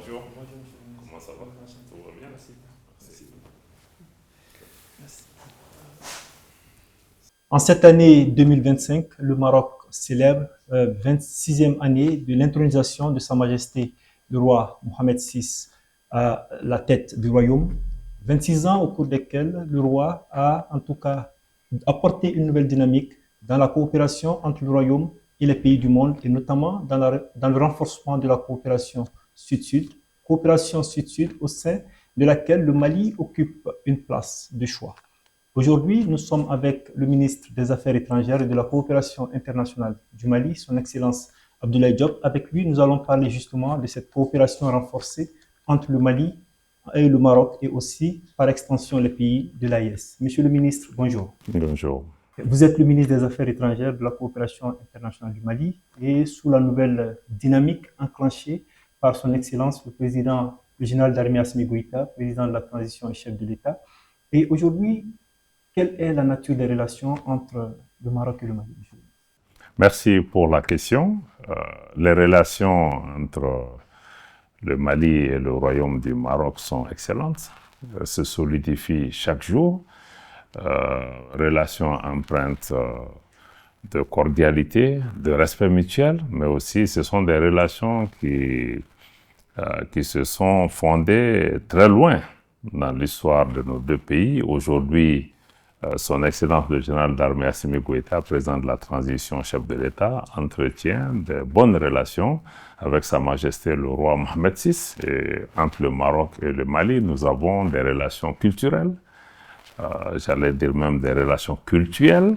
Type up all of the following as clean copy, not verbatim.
Bonjour. Bonjour, monsieur le ministre. Comment ça va? Merci. Tout va bien? Merci. Merci. Merci. En cette année 2025, le Maroc célèbre la 26e année de l'intronisation de Sa Majesté le roi Mohamed VI à la tête du royaume. 26 ans au cours desquels le roi a en tout cas apporté une nouvelle dynamique dans la coopération entre le royaume et les pays du monde, et notamment dans le renforcement de la coopération Sud-Sud, au sein de laquelle le Mali occupe une place de choix. Aujourd'hui, nous sommes avec le ministre des Affaires étrangères et de la coopération internationale du Mali, son Excellence Abdoulaye Diop. Avec lui, nous allons parler justement de cette coopération renforcée entre le Mali et le Maroc, et aussi, par extension, les pays de l'AES. Monsieur le ministre, bonjour. Bonjour. Vous êtes le ministre des Affaires étrangères de la coopération internationale du Mali, et sous la nouvelle dynamique enclenchée par son Excellence le général d'armée Assimi Goïta, président de la transition et chef de l'État. Et aujourd'hui, quelle est la nature des relations entre le Maroc et le Mali? Merci pour la question. Les relations entre le Mali et le Royaume du Maroc sont excellentes, se solidifient chaque jour. Relations empreintes de cordialité, de respect mutuel, mais aussi ce sont des relations qui se sont fondées très loin dans l'histoire de nos deux pays. Aujourd'hui, son Excellence le général d'armée Assimi Goïta, président de la transition, chef de l'État, entretient de bonnes relations avec Sa Majesté le roi Mohamed VI. Et entre le Maroc et le Mali, nous avons des relations culturelles, j'allais dire même des relations cultuelles,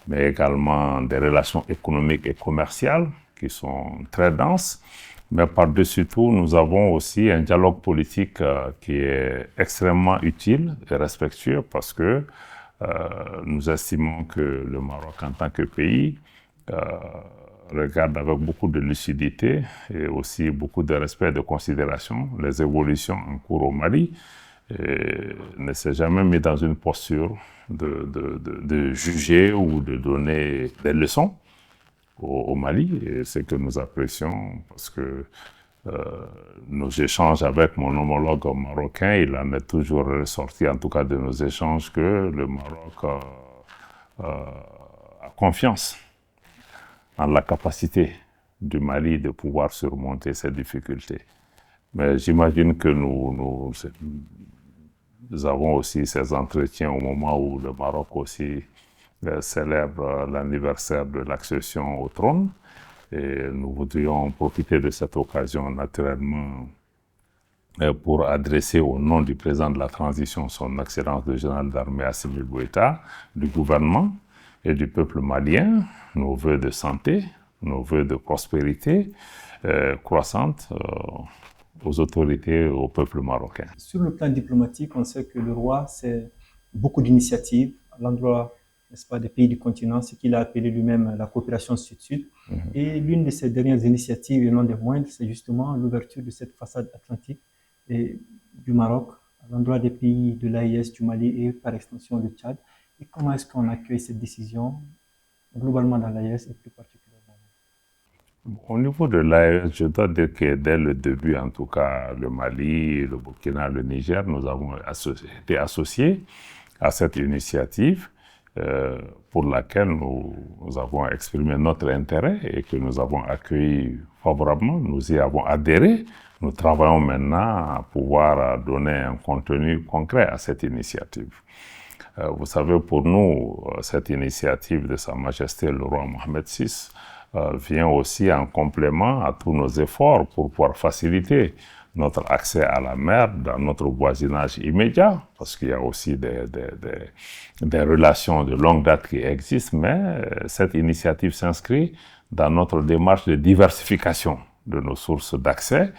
mais également des relations économiques et commerciales qui sont très denses. Mais par-dessus tout, nous avons aussi un dialogue politique qui est extrêmement utile et respectueux, parce que nous estimons que le Maroc, en tant que pays, regarde avec beaucoup de lucidité et aussi beaucoup de respect et de considération les évolutions en cours au Mali, et ne s'est jamais mis dans une posture de juger ou de donner des leçons au Mali. Et c'est que nous apprécions, parce que nos échanges avec mon homologue marocain, il en est toujours ressorti, en tout cas de nos échanges, que le Maroc a confiance en la capacité du Mali de pouvoir surmonter ces difficultés. Mais j'imagine que nous avons aussi ces entretiens au moment où le Maroc aussi célèbre l'anniversaire de l'accession au trône. Et nous voudrions profiter de cette occasion, naturellement, pour adresser au nom du président de la transition, son Excellence le général d'armée Assimi Goïta, du gouvernement et du peuple malien, nos vœux de santé, nos vœux de prospérité croissante aux autorités, au peuple marocain. Sur le plan diplomatique, on sait que le roi, c'est beaucoup d'initiatives à l'endroit, n'est-ce pas, des pays du continent, ce qu'il a appelé lui-même la coopération Sud-Sud. Et l'une de ces dernières initiatives, et non des moindres, c'est justement l'ouverture de cette façade atlantique du Maroc à l'endroit des pays de l'AES, du Mali et par extension le Tchad. Et comment est-ce qu'on accueille cette décision globalement dans l'AES et plus particulièrement? Au niveau de l'AES, je dois dire que dès le début, en tout cas, le Mali, le Burkina, le Niger, nous avons été associés à cette initiative pour laquelle nous avons exprimé notre intérêt et que nous avons accueilli favorablement. Nous y avons adhéré. Nous travaillons maintenant à pouvoir donner un contenu concret à cette initiative. Vous savez, pour nous, cette initiative de Sa Majesté le roi Mohamed VI vient aussi en complément à tous nos efforts pour pouvoir faciliter notre accès à la mer dans notre voisinage immédiat, parce qu'il y a aussi des relations de longue date qui existent, mais cette initiative s'inscrit dans notre démarche de diversification de nos sources d'accès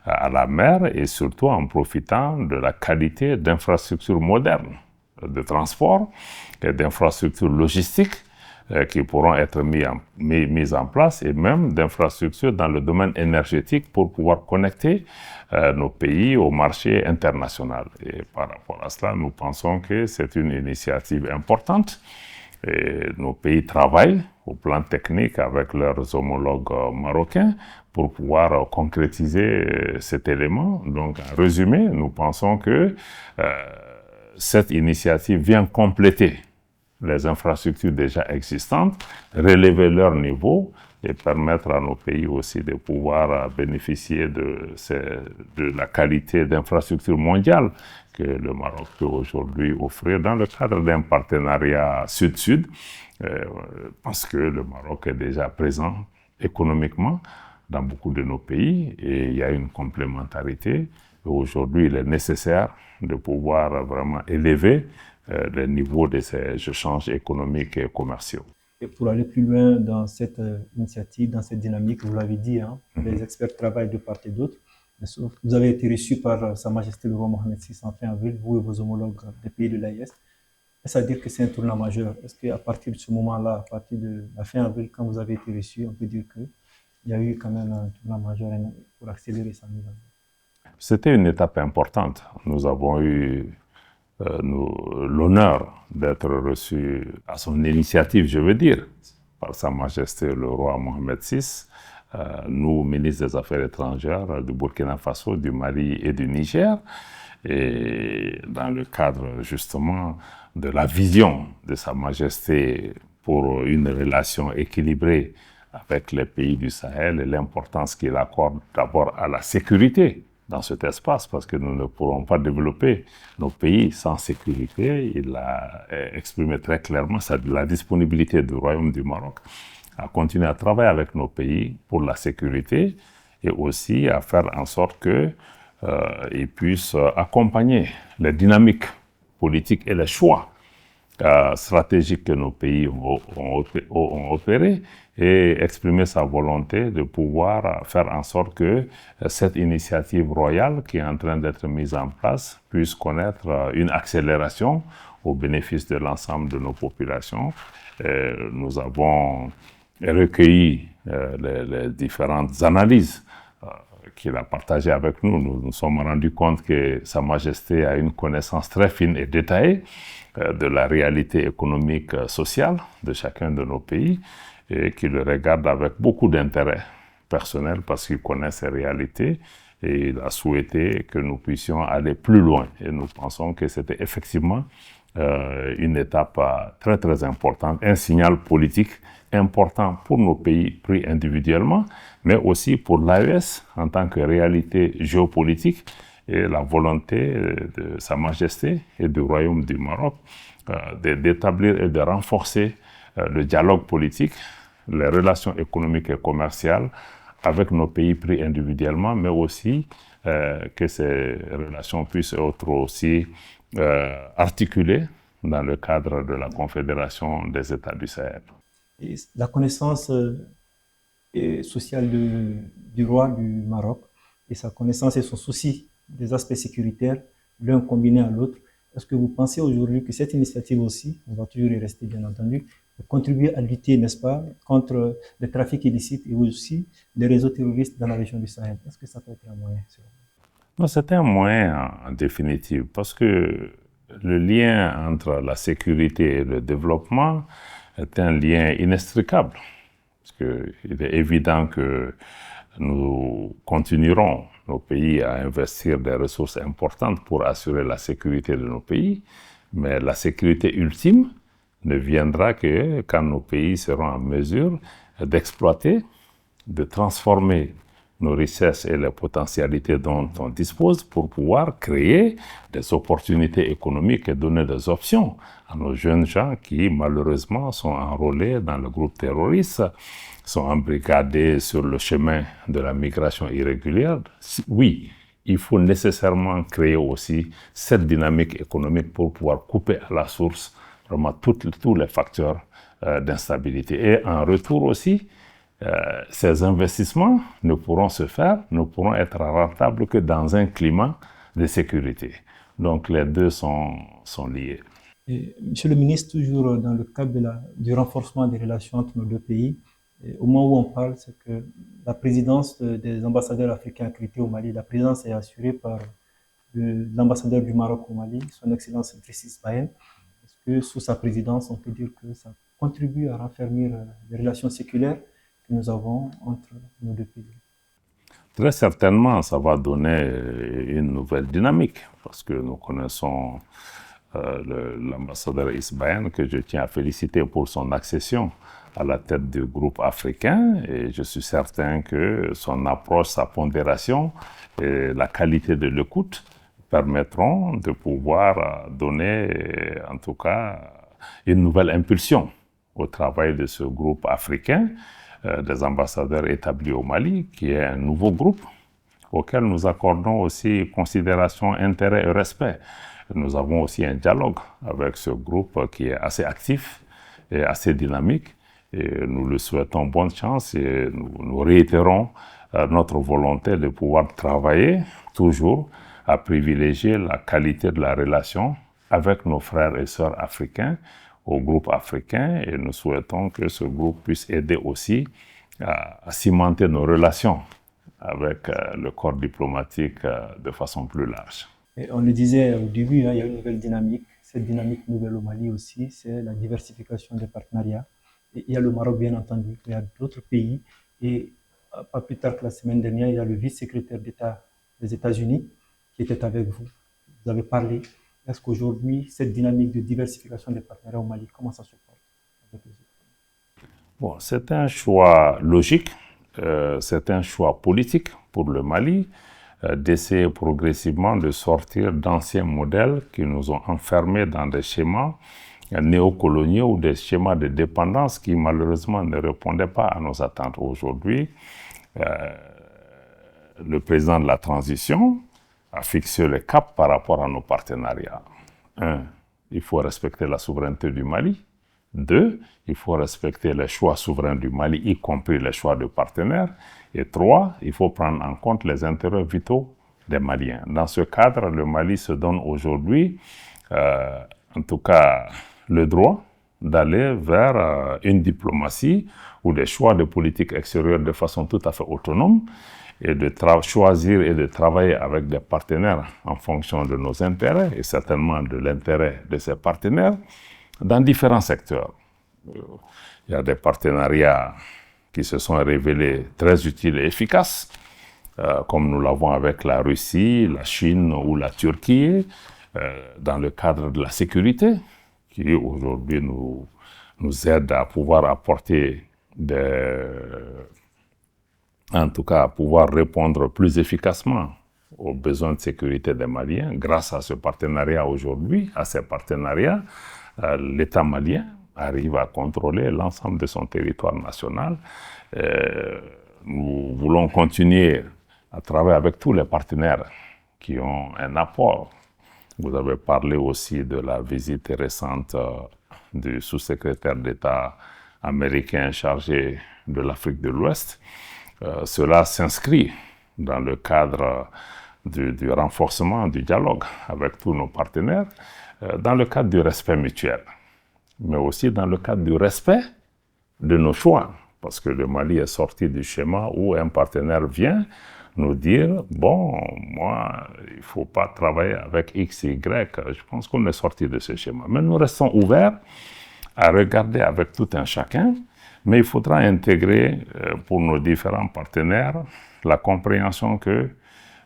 à la mer, et surtout en profitant de la qualité d'infrastructures modernes de transport et d'infrastructures logistiques qui pourront être mises en place, et même d'infrastructures dans le domaine énergétique pour pouvoir connecter nos pays au marché international. Et par rapport à cela, nous pensons que c'est une initiative importante Et nos pays travaillent au plan technique avec leurs homologues marocains pour pouvoir concrétiser cet élément. Donc, en résumé, nous pensons que cette initiative vient compléter les infrastructures déjà existantes, relever leur niveau et permettre à nos pays aussi de pouvoir bénéficier de la qualité d'infrastructures mondiales que le Maroc peut aujourd'hui offrir dans le cadre d'un partenariat sud-sud, parce que le Maroc est déjà présent économiquement dans beaucoup de nos pays et il y a une complémentarité. Aujourd'hui, il est nécessaire de pouvoir vraiment élever le niveau de ces échanges économiques et commerciaux. Et pour aller plus loin dans cette initiative, dans cette dynamique, vous l'avez dit, hein, les experts travaillent de part et d'autre. Vous avez été reçu par Sa Majesté le roi Mohamed VI en fin avril, vous et vos homologues des pays de l'AIS. Est-ce à dire que c'est un tournant majeur? Est-ce qu'à partir de ce moment-là, à partir de la fin avril, quand vous avez été reçu, on peut dire qu'il y a eu quand même un tournant majeur pour accélérer sa mise en œuvre? C'était une étape importante. Nous avons eu l'honneur d'être reçus à son initiative, je veux dire, par Sa Majesté le roi Mohamed VI, nous, ministres des Affaires étrangères du Burkina Faso, du Mali et du Niger, et dans le cadre justement de la vision de Sa Majesté pour une relation équilibrée avec les pays du Sahel et l'importance qu'il accorde d'abord à la sécurité dans cet espace, parce que nous ne pourrons pas développer nos pays sans sécurité. Il a exprimé très clairement la disponibilité du Royaume du Maroc à continuer à travailler avec nos pays pour la sécurité et aussi à faire en sorte qu'ils puissent accompagner les dynamiques politiques et les choix stratégiques que nos pays ont opérés et exprimer sa volonté de pouvoir faire en sorte que cette initiative royale qui est en train d'être mise en place puisse connaître une accélération au bénéfice de l'ensemble de nos populations. Nous avons recueilli les différentes analyses qu'il a partagées avec nous. Nous nous sommes rendus compte que Sa Majesté a une connaissance très fine et détaillée de la réalité économique, sociale de chacun de nos pays et qu'il le regarde avec beaucoup d'intérêt personnel parce qu'il connaît ces réalités et il a souhaité que nous puissions aller plus loin. Et nous pensons que c'était effectivement une étape très très importante, un signal politique important pour nos pays pris individuellement, mais aussi pour l'AES en tant que réalité géopolitique et la volonté de Sa Majesté et du Royaume du Maroc d'établir et de renforcer le dialogue politique, les relations économiques et commerciales avec nos pays pris individuellement, mais aussi que ces relations puissent être aussi articulées dans le cadre de la Confédération des États du Sahel. Et la connaissance sociale du roi du Maroc et sa connaissance et son souci des aspects sécuritaires, l'un combiné à l'autre, est-ce que vous pensez aujourd'hui que cette initiative aussi, on va toujours y rester bien entendu, contribuer à lutter, n'est-ce pas, contre les trafics illicites et aussi les réseaux terroristes dans la région du Sahel? Est-ce que ça peut être un moyen? Non, c'est un moyen en définitive, parce que le lien entre la sécurité et le développement est un lien inextricable. Parce qu'il est évident que nous continuerons, nos pays, à investir des ressources importantes pour assurer la sécurité de nos pays, mais la sécurité ultime ne viendra que quand nos pays seront en mesure d'exploiter, de transformer nos richesses et les potentialités dont on dispose pour pouvoir créer des opportunités économiques et donner des options à nos jeunes gens qui, malheureusement, sont enrôlés dans le groupe terroriste, sont embrigadés sur le chemin de la migration irrégulière. Oui, il faut nécessairement créer aussi cette dynamique économique pour pouvoir couper à la source vraiment tous les facteurs d'instabilité. Et en retour aussi, ces investissements ne pourront se faire, ne pourront être rentables que dans un climat de sécurité. Donc les deux sont liés. Et, Monsieur le ministre, toujours dans le cadre du renforcement des relations entre nos deux pays, au moment où on parle, c'est que la présidence des ambassadeurs africains accrédités au Mali, la présidence est assurée par l'ambassadeur du Maroc au Mali, son Excellence Driss Ismaël. Est-ce que sous sa présidence, on peut dire que ça contribue à raffermir les relations séculaires que nous avons entre nos deux pays. Très certainement, ça va donner une nouvelle dynamique, parce que nous connaissons l'ambassadeur Isbaïn, que je tiens à féliciter pour son accession à la tête du groupe africain, et je suis certain que son approche, sa pondération et la qualité de l'écoute permettront de pouvoir donner, en tout cas, une nouvelle impulsion au travail de ce groupe africain, des ambassadeurs établis au Mali, qui est un nouveau groupe auquel nous accordons aussi considération, intérêt et respect. Nous avons aussi un dialogue avec ce groupe qui est assez actif et assez dynamique, et nous lui souhaitons bonne chance et nous réitérons notre volonté de pouvoir travailler toujours à privilégier la qualité de la relation avec nos frères et sœurs africains, au groupe africain, et nous souhaitons que ce groupe puisse aider aussi à cimenter nos relations avec le corps diplomatique de façon plus large. Et on le disait au début, il y a une nouvelle dynamique. Cette dynamique nouvelle au Mali aussi, c'est la diversification des partenariats. Et il y a le Maroc, bien entendu, il y a d'autres pays. Et pas plus tard que la semaine dernière, il y a le vice-secrétaire d'État des États-Unis qui était avec vous. Vous avez parlé. Est-ce qu'aujourd'hui, cette dynamique de diversification des partenariats au Mali, comment ça se porte avec les autres? Bon, c'est un choix logique, c'est un choix politique pour le Mali, d'essayer progressivement de sortir d'anciens modèles qui nous ont enfermés dans des schémas néocoloniaux ou des schémas de dépendance qui malheureusement ne répondaient pas à nos attentes. Aujourd'hui, le président de la transition a fixé le cap par rapport à nos partenariats. 1. Il faut respecter la souveraineté du Mali. 2. Il faut respecter les choix souverains du Mali, y compris les choix de partenaires. Et 3. Il faut prendre en compte les intérêts vitaux des Maliens. Dans ce cadre, le Mali se donne aujourd'hui, en tout cas, le droit d'aller vers une diplomatie ou des choix de politique extérieure de façon tout à fait autonome, et de choisir et de travailler avec des partenaires en fonction de nos intérêts et certainement de l'intérêt de ces partenaires dans différents secteurs. Il y a des partenariats qui se sont révélés très utiles et efficaces, comme nous l'avons avec la Russie, la Chine ou la Turquie, dans le cadre de la sécurité, qui aujourd'hui nous aide à pouvoir apporter en tout cas à pouvoir répondre plus efficacement aux besoins de sécurité des Maliens. Grâce à ce partenariat aujourd'hui, à ces partenariats, l'État malien arrive à contrôler l'ensemble de son territoire national. Nous voulons continuer à travailler avec tous les partenaires qui ont un apport. Vous avez parlé aussi de la visite récente du sous-secrétaire d'État américain chargé de l'Afrique de l'Ouest. Cela s'inscrit dans le cadre du renforcement du dialogue avec tous nos partenaires, dans le cadre du respect mutuel, mais aussi dans le cadre du respect de nos choix, parce que le Mali est sorti du schéma où un partenaire vient nous dire « bon, moi, il ne faut pas travailler avec X, Y ». Je pense qu'on est sorti de ce schéma. Mais nous restons ouverts à regarder avec tout un chacun, mais il faudra intégrer pour nos différents partenaires la compréhension que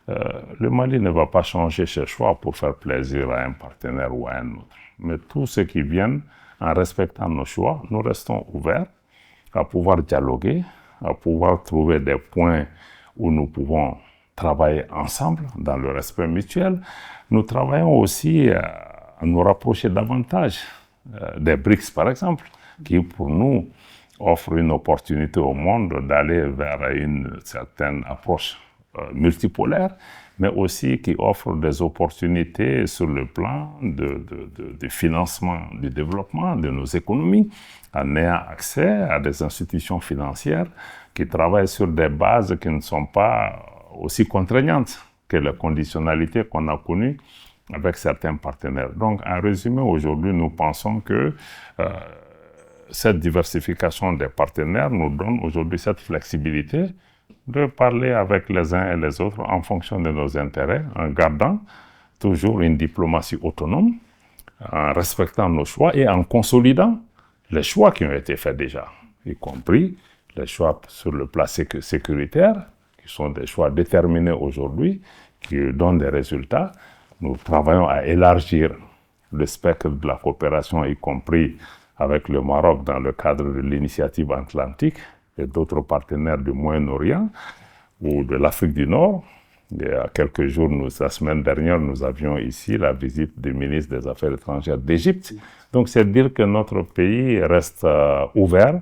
le Mali ne va pas changer ses choix pour faire plaisir à un partenaire ou à un autre. Mais tous ceux qui viennent, en respectant nos choix, nous restons ouverts à pouvoir dialoguer, à pouvoir trouver des points où nous pouvons travailler ensemble dans le respect mutuel. Nous travaillons aussi à nous rapprocher davantage des BRICS, par exemple, qui pour nous offre une opportunité au monde d'aller vers une certaine approche multipolaire, mais aussi qui offre des opportunités sur le plan de financement du développement de nos économies, en ayant accès à des institutions financières qui travaillent sur des bases qui ne sont pas aussi contraignantes que les conditionnalités qu'on a connues avec certains partenaires. Donc, en résumé, aujourd'hui, nous pensons que cette diversification des partenaires nous donne aujourd'hui cette flexibilité de parler avec les uns et les autres en fonction de nos intérêts, en gardant toujours une diplomatie autonome, en respectant nos choix et en consolidant les choix qui ont été faits déjà, y compris les choix sur le plan sécuritaire, qui sont des choix déterminés aujourd'hui, qui donnent des résultats. Nous travaillons à élargir le spectre de la coopération, y compris avec le Maroc dans le cadre de l'initiative atlantique et d'autres partenaires du Moyen-Orient ou de l'Afrique du Nord. Il y a quelques jours, la semaine dernière, nous avions ici la visite du ministre des Affaires étrangères d'Égypte. Donc, c'est dire que notre pays reste ouvert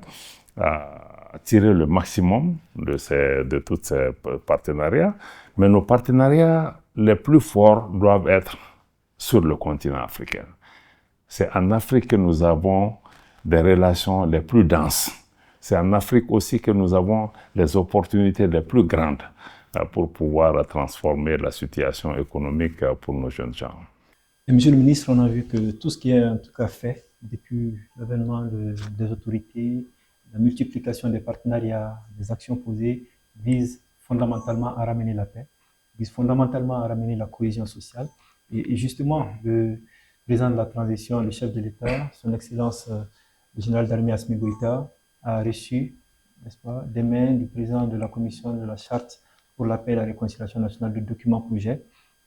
à tirer le maximum de tous ces partenariats. Mais nos partenariats les plus forts doivent être sur le continent africain. C'est en Afrique que nous avons des relations les plus denses. C'est en Afrique aussi que nous avons les opportunités les plus grandes pour pouvoir transformer la situation économique pour nos jeunes gens. Et Monsieur le ministre, on a vu que tout ce qui est en tout cas fait depuis l'avènement des autorités, la multiplication des partenariats, des actions posées, vise fondamentalement à ramener la paix, vise fondamentalement à ramener la cohésion sociale. Et justement, le président de la transition, le chef de l'État, son Excellence le général d'armée Assimi Goïta, a reçu, n'est-ce pas, des mains du président de la commission de la charte pour la paix et la réconciliation nationale, le document projet.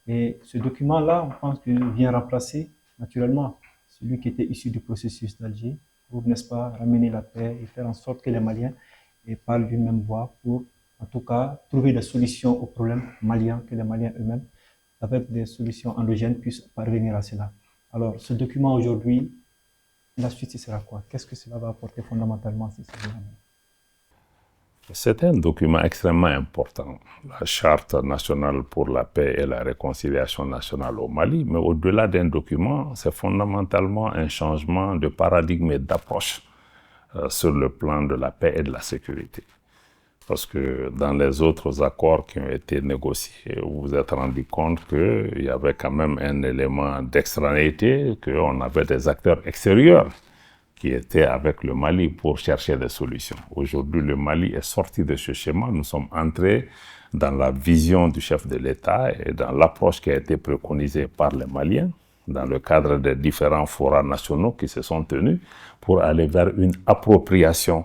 Et ce document-là, on pense qu'il vient remplacer naturellement celui qui était issu du processus d'Alger pour, n'est-ce pas, ramener la paix et faire en sorte que les Maliens parlent d'une même voix pour, en tout cas, trouver des solutions aux problèmes maliens, que les Maliens eux-mêmes, avec des solutions endogènes, puissent parvenir à cela. Alors, ce document aujourd'hui, la suite, ce sera quoi? Qu'est-ce que cela va apporter fondamentalement si c'est bien? C'est un document extrêmement important, la Charte nationale pour la paix et la réconciliation nationale au Mali, mais au-delà d'un document, c'est fondamentalement un changement de paradigme et d'approche sur le plan de la paix et de la sécurité. Parce que dans les autres accords qui ont été négociés, vous vous êtes rendu compte qu'il y avait quand même un élément d'extranéité, qu'on avait des acteurs extérieurs qui étaient avec le Mali pour chercher des solutions. Aujourd'hui, le Mali est sorti de ce schéma. Nous sommes entrés dans la vision du chef de l'État et dans l'approche qui a été préconisée par les Maliens dans le cadre des différents forats nationaux qui se sont tenus pour aller vers une appropriation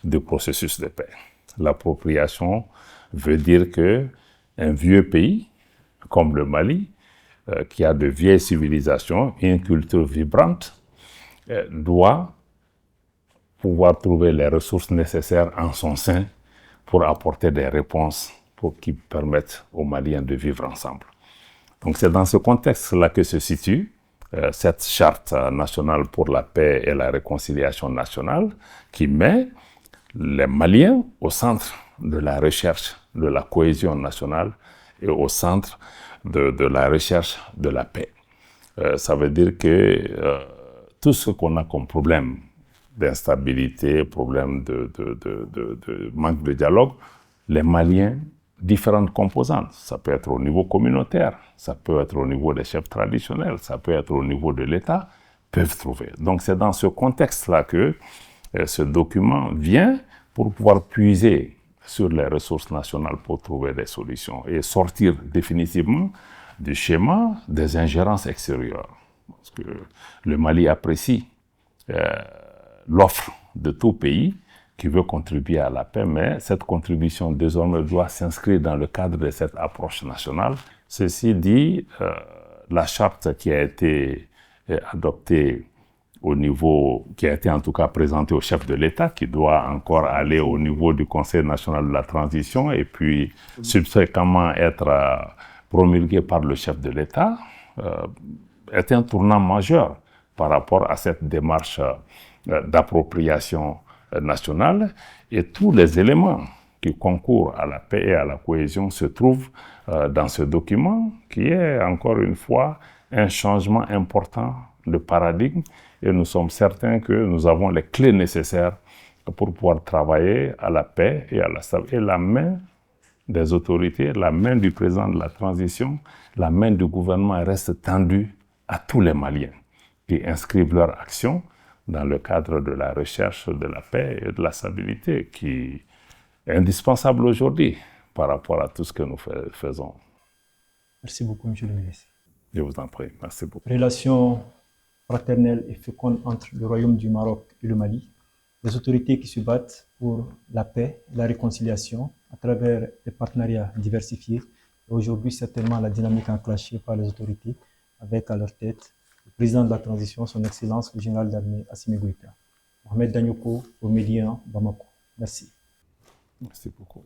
du processus de paix. L'appropriation veut dire qu'un vieux pays comme le Mali, qui a de vieilles civilisations, une culture vibrante, doit pouvoir trouver les ressources nécessaires en son sein pour apporter des réponses qui permettent aux Maliens de vivre ensemble. Donc c'est dans ce contexte-là que se situe cette charte nationale pour la paix et la réconciliation nationale qui met les Maliens au centre de la recherche de la cohésion nationale et au centre de la recherche de la paix. Ça veut dire que tout ce qu'on a comme problème d'instabilité, problème de manque de dialogue, les Maliens, différentes composantes, ça peut être au niveau communautaire, ça peut être au niveau des chefs traditionnels, ça peut être au niveau de l'État, peuvent trouver. Donc c'est dans ce contexte-là que ce document vient pour pouvoir puiser sur les ressources nationales pour trouver des solutions et sortir définitivement du schéma des ingérences extérieures. Parce que le Mali apprécie l'offre de tout pays qui veut contribuer à la paix, mais cette contribution désormais doit s'inscrire dans le cadre de cette approche nationale. Ceci dit, la charte qui a été adoptée au niveau, qui a été en tout cas présentée au chef de l'État, qui doit encore aller au niveau du Conseil national de la transition et puis subséquemment être promulguée par le chef de l'État, est un tournant majeur par rapport à cette démarche d'appropriation nationale, et tous les éléments qui concourent à la paix et à la cohésion se trouvent dans ce document qui est encore une fois un changement important de paradigme, et nous sommes certains que nous avons les clés nécessaires pour pouvoir travailler à la paix et à la stabilité. Et la main des autorités, la main du président de la transition, la main du gouvernement reste tendue à tous les Maliens qui inscrivent leur action dans le cadre de la recherche de la paix et de la stabilité qui est indispensable aujourd'hui par rapport à tout ce que nous faisons. Merci beaucoup, Monsieur le ministre. Je vous en prie. Merci beaucoup. Relation fraternelle et féconde entre le Royaume du Maroc et le Mali, des autorités qui se battent pour la paix, la réconciliation à travers des partenariats diversifiés. Et aujourd'hui, certainement, la dynamique enclenchée par les autorités avec à leur tête le président de la transition, son Excellence le général d'armée Assimi Goïta. Mohamed Danyoko, au Médien, Bamako. Merci. Merci beaucoup.